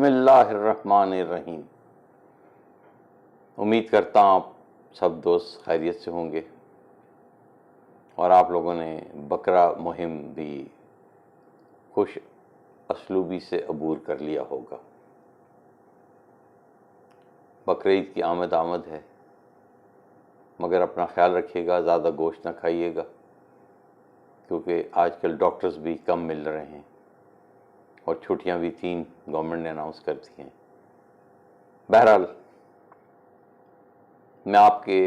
بسم اللہ الرحمن الرحیم۔ امید کرتا ہوں آپ سب دوست خیریت سے ہوں گے اور آپ لوگوں نے بقرہ مہم بھی خوش اسلوبی سے عبور کر لیا ہوگا۔ بقرعید کی آمد ہے، مگر اپنا خیال رکھیے گا، زیادہ گوشت نہ کھائیے گا، کیونکہ آج کل ڈاکٹرز بھی کم مل رہے ہیں اور چھٹیاں بھی 3 گورنمنٹ نے اناؤنس کر دی ہیں۔ بہرحال میں آپ کے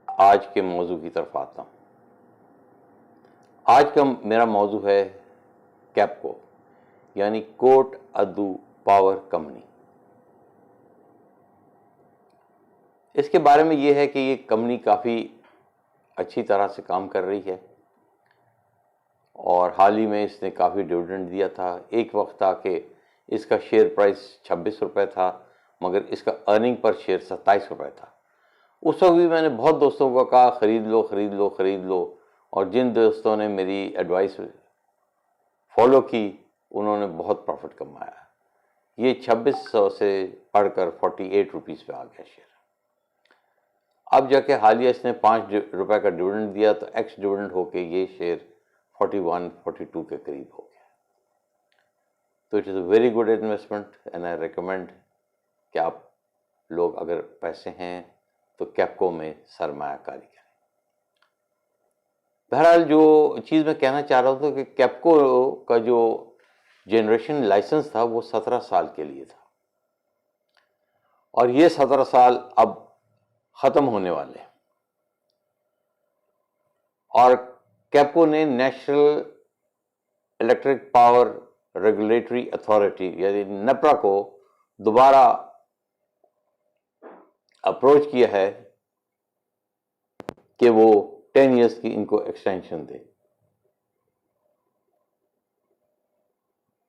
آج کے موضوع کی طرف آتا ہوں۔ آج کا میرا موضوع ہے کیپکو، یعنی کوٹ ادو پاور کمپنی۔ اس کے بارے میں یہ ہے کہ یہ کمپنی کافی اچھی طرح سے کام کر رہی ہے اور حال ہی میں اس نے کافی ڈویڈنڈ دیا تھا۔ ایک وقت تھا کہ اس کا شیئر پرائس 26 روپے تھا، مگر اس کا ارننگ پر شیئر 27 روپے تھا۔ اس وقت بھی میں نے بہت دوستوں کو کہا خرید لو خرید لو خرید لو، اور جن دوستوں نے میری ایڈوائس فالو کی انہوں نے بہت پروفٹ کمایا۔ یہ 2600 سے بڑھ کر 48 روپیز پہ آ گیا شیئر۔ اب جا کے حالیہ اس نے 5 روپے کا ڈویڈنڈ دیا تو ایکس ڈویڈنڈ ہو کے یہ شیئر 41-42 کے قریب ہو گیا۔ تو it is a very good investment and I recommend کہ آپ لوگ اگر پیسے ہیں تو کیپکو میں سرمایہ کاری کریں۔ بہرحال جو چیز میں کہنا چاہ رہا تھا کہ کیپکو کا جو جنریشن لائسنس تھا وہ 17 سال کے لیے تھا، اور یہ 17 سال اب ختم ہونے والے ہیں، اور کیپکو نے national electric power regulatory authority یعنی نیپرا کو دوبارہ اپروچ کیا ہے کہ وہ 10 ایئرس کی ان کو ایکسٹینشن دے۔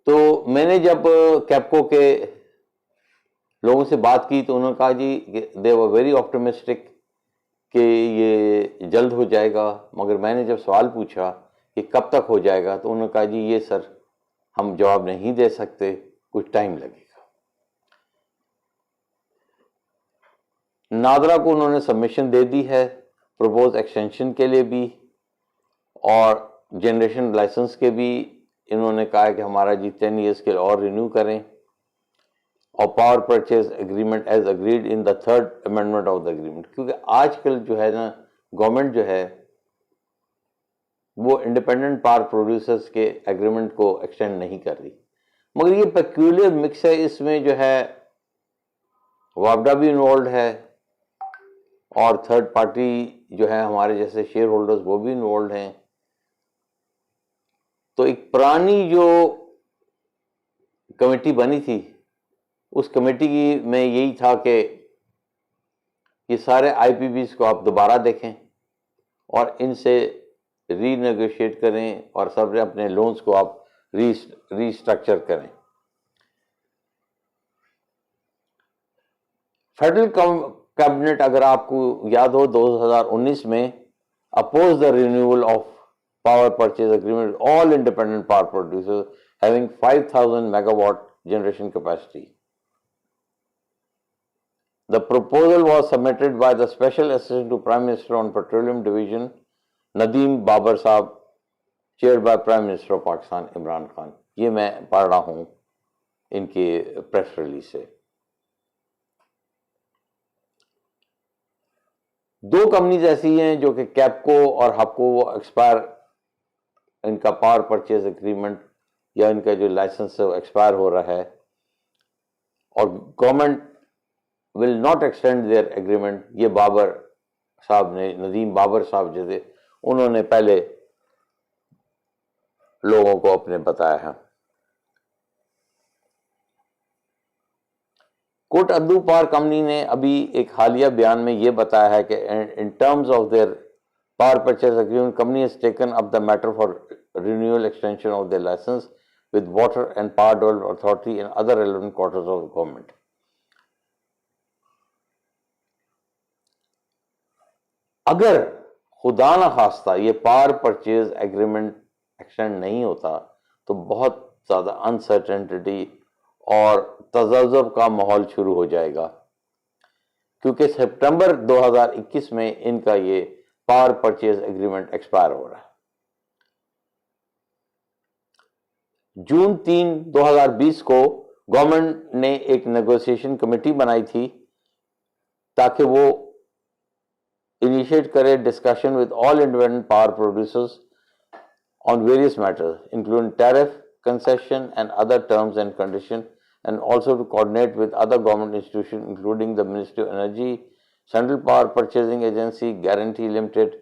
تو میں نے جب کیپکو کے لوگوں سے بات کی تو انہوں نے کہا جی دے ور ویری آپٹمسٹک کہ یہ جلد ہو جائے گا، مگر میں نے جب سوال پوچھا کہ کب تک ہو جائے گا تو انہوں نے کہا جی یہ سر ہم جواب نہیں دے سکتے، کچھ ٹائم لگے گا۔ نادرا کو انہوں نے سبمیشن دے دی ہے پروپوز ایکسٹینشن کے لیے بھی، اور جنریشن لائسنس کے بھی انہوں نے کہا کہ ہمارا جی 10 ایئرس کے اور رینیو کریں، اور power purchase agreement as agreed in the 3rd amendment of the agreement, کیونکہ آج کل جو ہے نا گورنمنٹ جو ہے وہ انڈیپینڈنٹ پاور پروڈیوسرز کے ایگریمنٹ کو ایکسٹینڈ نہیں کر رہی، مگر یہ پیکیولر مکس ہے، اس میں جو ہے وابڈا بھی انوالوڈ ہے اور تھرڈ پارٹی جو ہے ہمارے جیسے شیئر ہولڈرز وہ بھی انوالوڈ ہیں۔ تو ایک پرانی جو کمیٹی بنی تھی اس کمیٹی میں یہی تھا کہ یہ سارے آئی پی بیز کو آپ دوبارہ دیکھیں اور ان سے ری نیگوشیٹ کریں اور سب اپنے لونز کو آپ ری اسٹرکچر کریں۔ فیڈرل کیبنٹ اگر آپ کو یاد ہو 2019 میں oppose the renewal of power purchase agreement all independent power producer having 5000 megawatt generation capacity. The proposal was submitted by the Special Assistant to Prime Minister on Petroleum Division, Nadeem Babar Saab, chaired by Prime Minister of Pakistan, Imran Khan. یہ میں پڑھ رہا ہوں ان کے press release سے۔ 2 companies ایسی ہیں جو کہ کیپکو اور ہپکو ایکسپائر، ان کا پاور پرچیز اگریمنٹ یا ان کا جو لائسنس ہے وہ ایکسپائر ہو رہا ہے، اور government will not extend their agreement. یہ بابر صاحب نے، ندیم بابر صاحب جیسے انہوں نے پہلے لوگوں کو اپنے بتایا ہے۔ کوٹ ادو پاور کمپنی نے ابھی ایک حالیہ بیان میں یہ بتایا ہے کہ in terms of their power purchase agreement company has taken up the matter for renewal extension of their license with Water and Power Development Authority and other relevant quarters of the government. اگر خدا نہ خواستہ یہ power purchase agreement extend نہیں ہوتا تو بہت زیادہ uncertainty اور تذبذب کا ماحول شروع ہو جائے گا، کیونکہ سپٹمبر 2021 میں ان کا یہ پاور پرچیز ایگریمنٹ ایکسپائر ہو رہا ہے۔ جون 3، 2020 کو گورنمنٹ نے ایک نیگوسیشن کمیٹی بنائی تھی تاکہ وہ انیشیٹ کرے discussion with all independent power producers on various matters, including tariff, concession, and other terms and conditions, and also to coordinate with other government institutions, including the Ministry of Energy, Central Power Purchasing Agency, Guarantee Limited,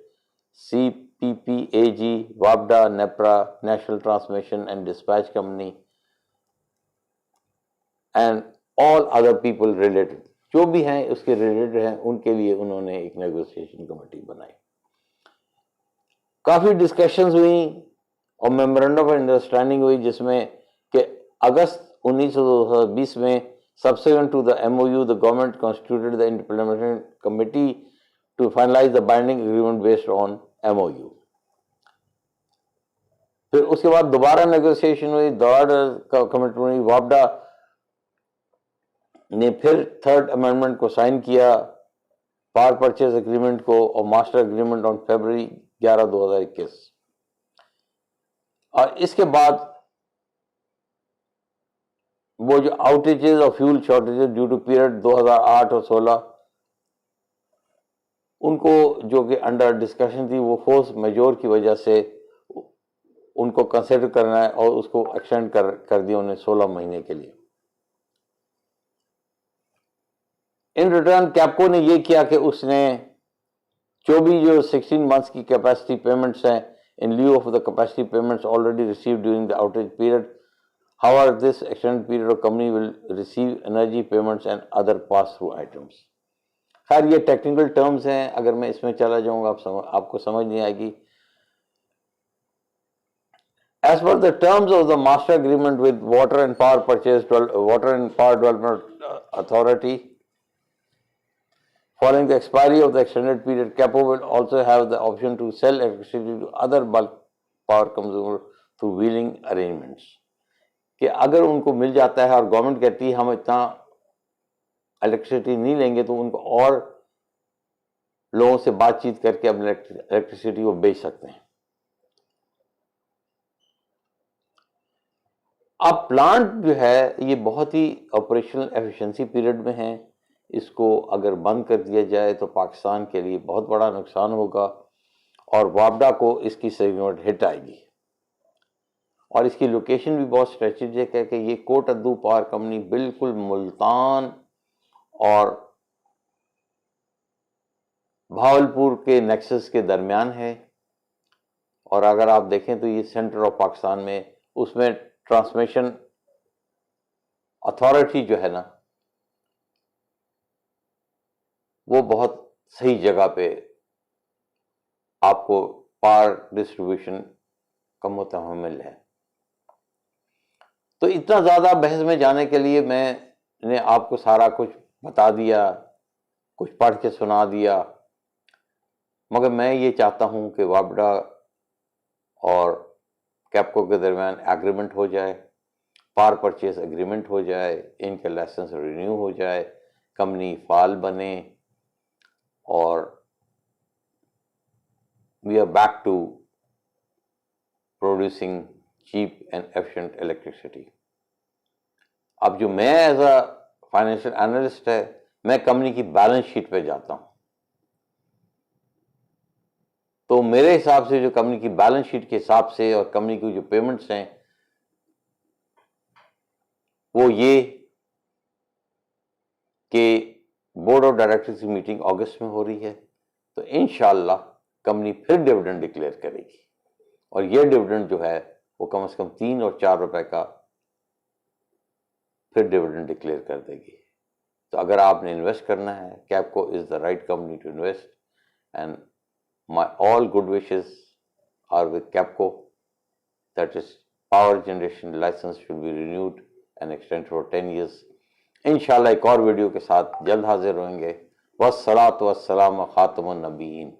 CPPAG, WAPDA, NEPRA, National Transmission and Dispatch Company, and all other people related. جو بھی ہیں اس کے related ہیں، ان کے لیے انہوں نے ایک نیگوسیشن کمیٹی بنائی۔ کافی ڈسکشنز ہوئیں اور میمورنڈم آف انڈرسٹینڈنگ ہوئی، جس میں کہ اگست 2020 میں subsequent to the MOU, the government constituted the implementation committee to finalize the binding agreement based on MOU. پھر اس کے بعد دوبارہ نیگوسیشن ہوئی، دوبارہ کمیٹمنٹ ہوئی، وابڈا نے پھر تھرڈ امینڈمنٹ کو سائن کیا پاور پرچیز اگریمنٹ کو، اور ماسٹر اگریمنٹ آن فیبرری 11، 2021۔ اور اس کے بعد وہ جو آؤٹیجز اور fuel shortages due to period 2008 اور 16، ان کو جو کہ انڈر ڈسکشن تھی، وہ فورس میجور کی وجہ سے ان کو کنسیڈر کرنا ہے، اور اس کو ایکسٹینڈ کر دیا انہیں 16 مہینے کے لیے۔ ان ریٹرن کیپکو نے یہ کیا کہ اس نے جو 16 منتھس کی کیپیسٹی پیمنٹس ہیں in lieu of the capacity payments already received during the outage period. However, this extended period of company will receive energy payments and other pass-through items. خیر یہ ٹیکنیکل ٹرمز ہیں، اگر میں اس میں چلا جاؤں گا آپ کو سمجھ نہیں آئے گی۔ As per the terms of the master agreement with Water and Power Development Authority, following the expiry of the extended period, CAPO will also have the option to sell electricity to other bulk power consumers through wheeling arrangements. کہ اگر ان کو مل جاتا ہے اور government کہتی ہے ہم اتنا الیکٹریسٹی نہیں لیں گے، تو ان کو اور لوگوں سے بات چیت کر کے اپنی الیکٹریسٹی کو بیچ سکتے ہیں۔ اب پلانٹ جو ہے یہ بہت ہی آپریشنل ایفیشنسی پیریڈ میں ہے، اس کو اگر بند کر دیا جائے تو پاکستان کے لیے بہت بڑا نقصان ہوگا، اور وابڈا کو اس کی سیگمنٹ ہٹ آئے گی، اور اس کی لوکیشن بھی بہت اسٹریٹجک ہے کہ یہ کوٹ ادو پاور کمپنی بالکل ملتان اور بھاولپور کے نیکسس کے درمیان ہے، اور اگر آپ دیکھیں تو یہ سینٹر آف پاکستان میں، اس میں ٹرانسمیشن اتھارٹی جو ہے نا وہ بہت صحیح جگہ پہ آپ کو پاور ڈسٹریبیوشن کا متحمل ہے۔ تو اتنا زیادہ بحث میں جانے کے لیے میں نے آپ کو سارا کچھ بتا دیا، کچھ پڑھ کے سنا دیا، مگر میں یہ چاہتا ہوں کہ وابڈا اور کیپکو کے درمیان ایگریمنٹ ہو جائے، پاور پرچیز ایگریمنٹ ہو جائے، ان کے لائسنس رینیو ہو جائے، کمپنی فعال بنے، اور we are back to producing cheap and efficient electricity. اب جو میں ایز اے فائنینشیل اینالسٹ ہے، میں کمپنی کی بیلنس شیٹ پہ جاتا ہوں، تو میرے حساب سے جو کمپنی کی بیلنس شیٹ کے حساب سے اور کمپنی کی جو پیمنٹس ہیں وہ یہ کہ بورڈ آف ڈائریکٹرز کی میٹنگ اگست میں ہو رہی ہے، تو انشاءاللہ کمپنی پھر ڈویڈنڈ ڈکلیئر کرے گی، اور یہ ڈویڈنڈ جو ہے وہ کم از کم 3 اور 4 روپے کا پھر ڈویڈنڈ ڈکلیئر کر دے گی۔ تو اگر آپ نے انویسٹ کرنا ہے، KAPCO is the right company to invest, and my all good wishes are with KAPCO, that is power generation licence should be renewed and extend for 10 years. انشاءاللہ ایک اور ویڈیو کے ساتھ جلد حاضر ہوئیں گے۔ والصلاۃ والسلام خاتم النبیین۔